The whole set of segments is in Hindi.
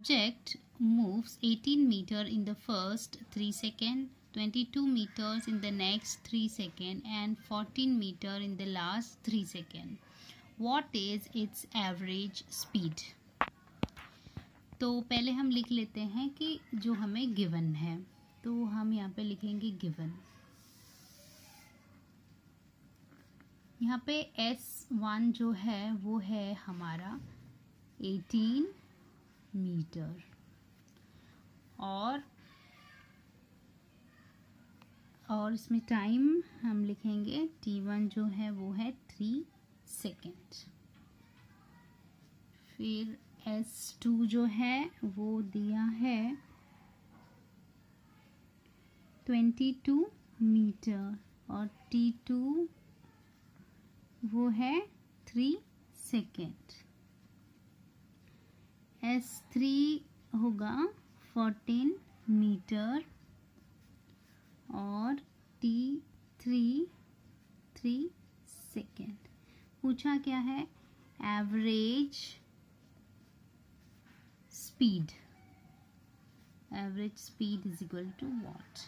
Object moves 18 meters in the first 3 seconds, 22 meters in the next 3 seconds and 14 meters in the last 3 seconds. What is its average speed? तो पहले हम लिख लेते हैं कि जो हमें गिवन है, तो हम यहाँ पे लिखेंगे गिवन। यहाँ पे S1 जो है वो है हमारा 18 मीटर और इसमें टाइम हम लिखेंगे T1 जो है वो है 3 सेकेंड। फिर S2 जो है वो दिया है 22 मीटर और T2 वो है 3 सेकेंड। S3 होगा 14 मीटर और T3 3 सेकेंड। पूछा क्या है? Average speed. Average speed is equal to what?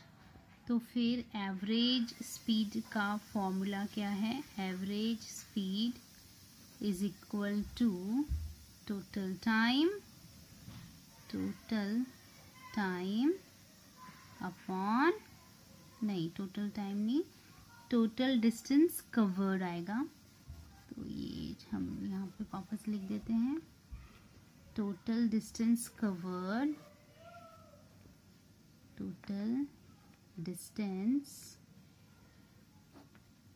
तो फिर एवरेज स्पीड का फॉर्मूला क्या है? Average speed is equal to total time upon, नहीं टोटल टाइम नहीं, टोटल डिस्टेंस कवर्ड आएगा। तो ये हम यहाँ पे वापस लिख देते हैं, total distance covered, total distance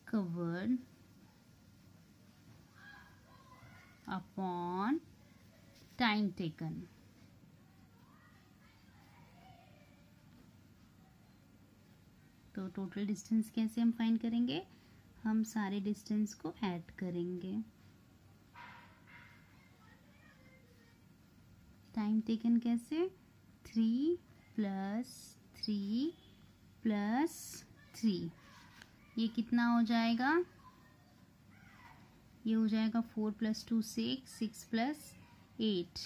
covered upon time taken. तो टोटल डिस्टेंस कैसे हम फाइंड करेंगे? हम सारे डिस्टेंस को ऐड करेंगे। टाइम टेकन कैसे? 3 + 3 + 3, ये कितना हो जाएगा? ये हो जाएगा 4 + 2 6, 6 + 8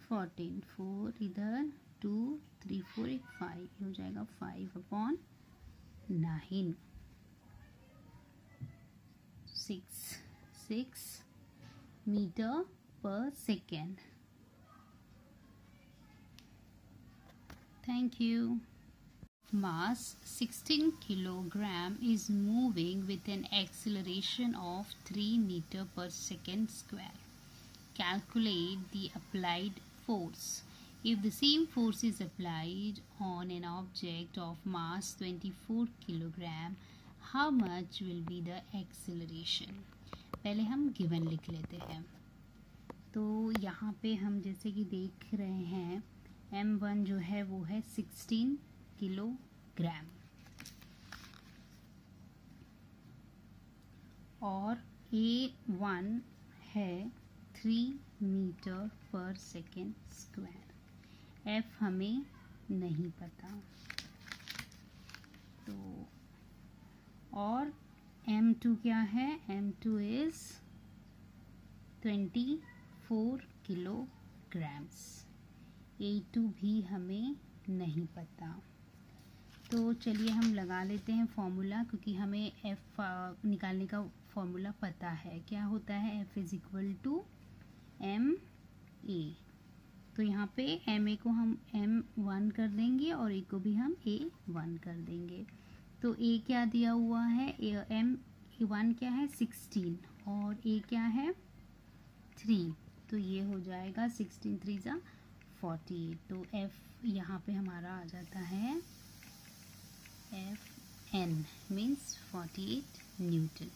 14, 4 इधर 2 3 4 1 5, हो जाएगा 5/9 6 मीटर पर second. Thank you. Mass 16 kilogram is moving with an acceleration of 3 meter per second square. Calculate the applied force. If the same force is applied on an object of mass 24 kilogram, how much will be the acceleration? पहले हम given लिख लेते हैं। तो यहाँ पे हम जैसे कि देख रहे हैं M1 जो है वो है 16 किलोग्राम और A1 है 3 मीटर पर सेकेंड स्क्वायर। F हमें नहीं पता, तो और M2 क्या है? M2 is 24 kilograms. A2 भी हमें नहीं पता। तो चलिए हम लगा लेते हैं फॉर्मूला, क्योंकि हमें F निकालने का फॉर्मूला पता है। क्या होता है? F is equal to MA। तो यहाँ पे MA को हम M1 कर देंगे और A को भी हम A1 कर देंगे। तो A क्या दिया हुआ है? M1 क्या है? 16 और A क्या है? 3। तो ये हो जाएगा 16 3 × 48। तो F यहाँ पे हमारा आ जाता है FN मीन्स 48 न्यूटन।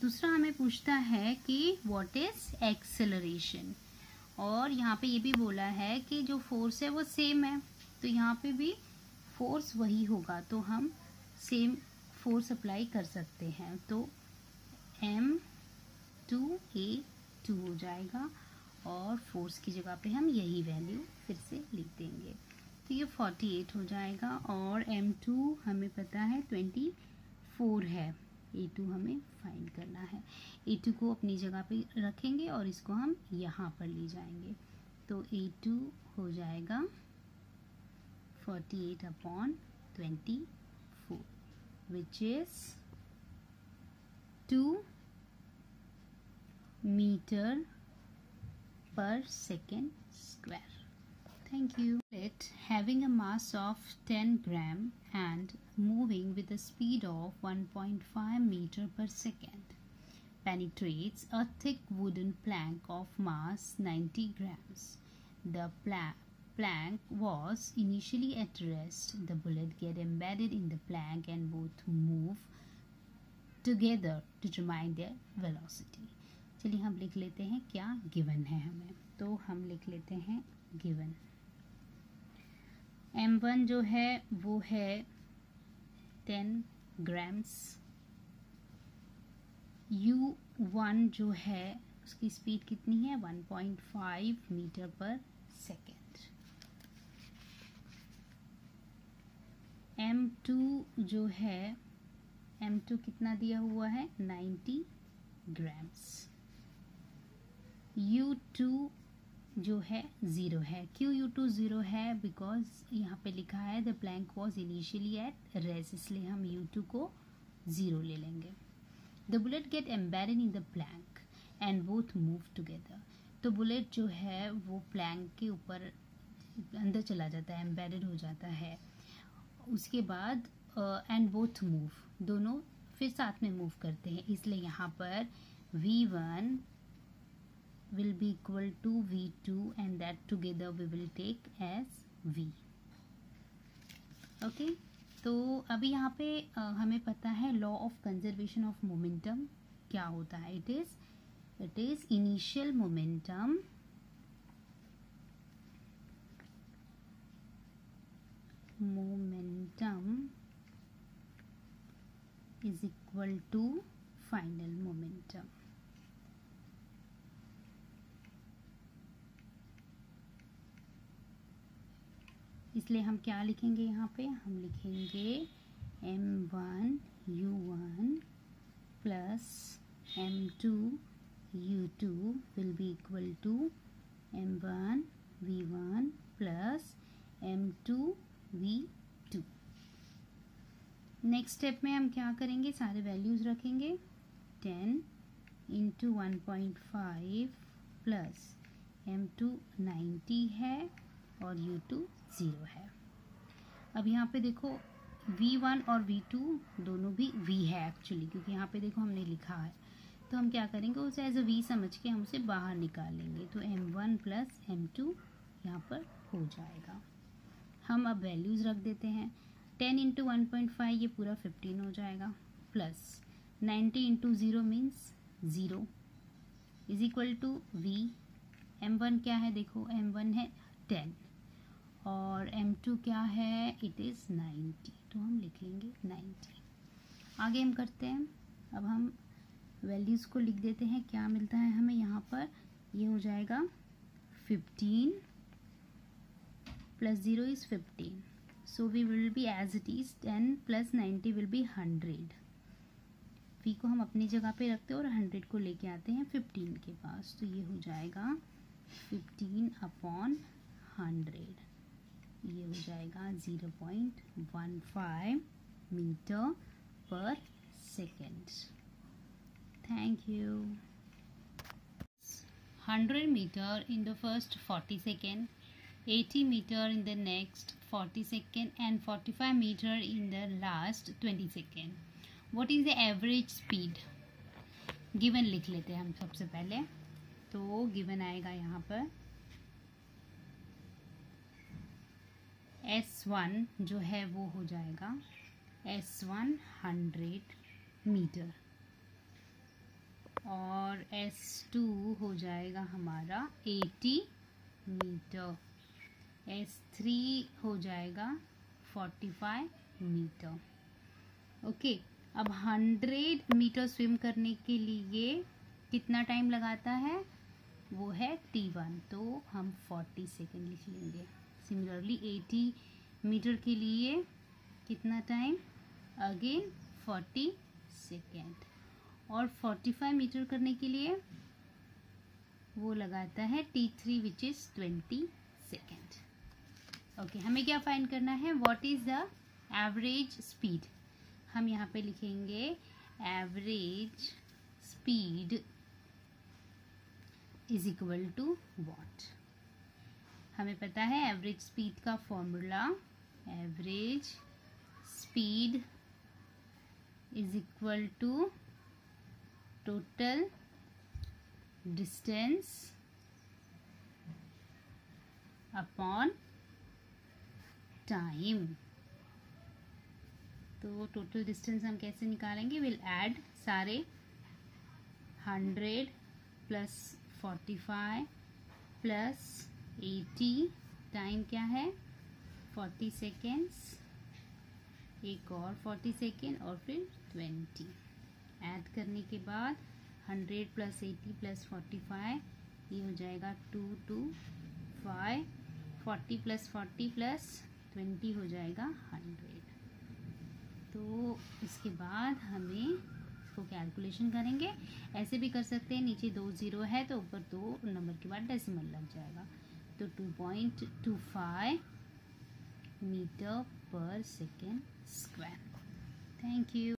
दूसरा हमें पूछता है कि व्हाट इज एक्सेलरेशन, और यहाँ पे ये भी बोला है कि जो फोर्स है वो सेम है, तो यहाँ पे भी फोर्स वही होगा, तो हम सेम फोर्स अप्लाई कर सकते हैं। तो M2A2 हो जाएगा और फोर्स की जगह पे हम यही वैल्यू फिर से लिख देंगे। तो ये 48 हो जाएगा और M2 हमें पता है 24 है। A2 हमें फाइंड करना है। A2 को अपनी जगह पे रखेंगे और इसको हम यहाँ पर ले जाएंगे। तो A2 हो जाएगा 48/24 which is 2 meter per second square. Thank you. It having a mass of 10 gram and moving with a speed of 1.5 meter per second penetrates a thick wooden plank of mass 90 grams. The plank was initially at rest. The bullet get embedded in the plank and both move together to determine their velocity. चलिए हम लिख लेते हैं क्या गिवन है हमें। तो हम लिख लेते हैं गिवन M1 जो है वो है 10 ग्राम्स, U1 जो है उसकी स्पीड कितनी है 1.5 मीटर पर सेकेंड, M2 जो है M2 कितना दिया हुआ है 90 ग्राम्स, U2 जो है 0 है। क्यों U2 0 है? बिकॉज यहाँ पे लिखा है the plank was initially at rest, इसलिए हम U2 को 0 ले लेंगे। The bullet get embedded in the plank and both move together. तो बुलेट जो है वो प्लैंक के ऊपर अंदर चला जाता है, एम्बेडेड हो जाता है। उसके बाद एंड बोथ मूव, दोनों फिर साथ में मूव करते हैं, इसलिए यहाँ पर V1 will be equal to V2 and that together we will take as V. Okay, तो अभी यहाँ पे हमें पता है law of conservation of momentum क्या होता है। It is initial momentum is equal to final momentum। इसलिए हम क्या लिखेंगे यहाँ पे, हम लिखेंगे M1 U1 plus M2 U2 will be equal to M1 V1 plus M2 V2। Next step में हम क्या करेंगे, सारे वैल्यूज़ रखेंगे। 10 इंटू 1.5 प्लस M2 90 है और U2 0 है। अब यहाँ पे देखो V1 और V2 दोनों भी V है एक्चुअली, क्योंकि यहाँ पे देखो हमने लिखा है। तो हम क्या करेंगे, उसे एज अ V समझ के हम उसे बाहर निकाल लेंगे। तो M1 प्लस M2 यहाँ पर हो जाएगा। हम अब वैल्यूज़ रख देते हैं। 10 इंटू 1.5 ये पूरा 15 हो जाएगा, plus 90 into 0 means 0 is equal to V। M1 क्या है, देखो M1 है 10 और M2 क्या है, इट इज़ 90, तो हम लिख लेंगे 90। आगे हम करते हैं, अब हम वैल्यूज़ को लिख देते हैं। क्या मिलता है हमें यहाँ पर, ये हो जाएगा 15 plus 0 is 15, so we will be as it is 10 plus 90 will be 100। V को हम अपनी जगह पे रखते हैं और 100 को लेके आते हैं 15 के पास, तो ये हो जाएगा 15/100, ये हो जाएगा 0.15 मीटर पर second. Thank you. 100 metre in the first 40 second, 80 metre in the next 40 second and 45 metre in the last 20 second. What is the average speed? Given लिख लेते हैं हम सबसे पहले। तो गिवन आएगा यहाँ पर S1 जो है वो हो जाएगा S1 100 मीटर और S2 हो जाएगा हमारा 80 मीटर, S3 हो जाएगा 45 मीटर। ओके, अब 100 मीटर स्विम करने के लिए कितना टाइम लगाता है, वो है T1, तो हम 40 सेकेंड लिख लेंगे। सिमिलरली 80 मीटर के लिए कितना टाइम, अगेन 40 सेकेंड। और 45 मीटर करने के लिए वो लगाता है T3 which is 20 second. Okay, हमें क्या फाइंड करना है, what is the average speed. हम यहाँ पे लिखेंगे average speed is equal to what. हमें पता है एवरेज स्पीड का formula, average speed is equal to total distance upon time. तो टोटल डिस्टेंस हम कैसे निकालेंगे, विल ऐड सारे 100 प्लस 45 प्लस 80, टाइम क्या है 40 सेकेंड्स, एक और 40 सेकेंड और फिर 20। ऐड करने के बाद 100 प्लस 80 प्लस 45 ये हो जाएगा 225, 40 प्लस 40 प्लस 20 हो जाएगा 100। तो इसके बाद हमें इसको कैलकुलेशन करेंगे, ऐसे भी कर सकते हैं, नीचे 2 0 है तो ऊपर 2 नंबर के बाद डेसिमल लग जाएगा। तो 2.25 मीटर पर सेकेंड स्क्वायर। Thank you.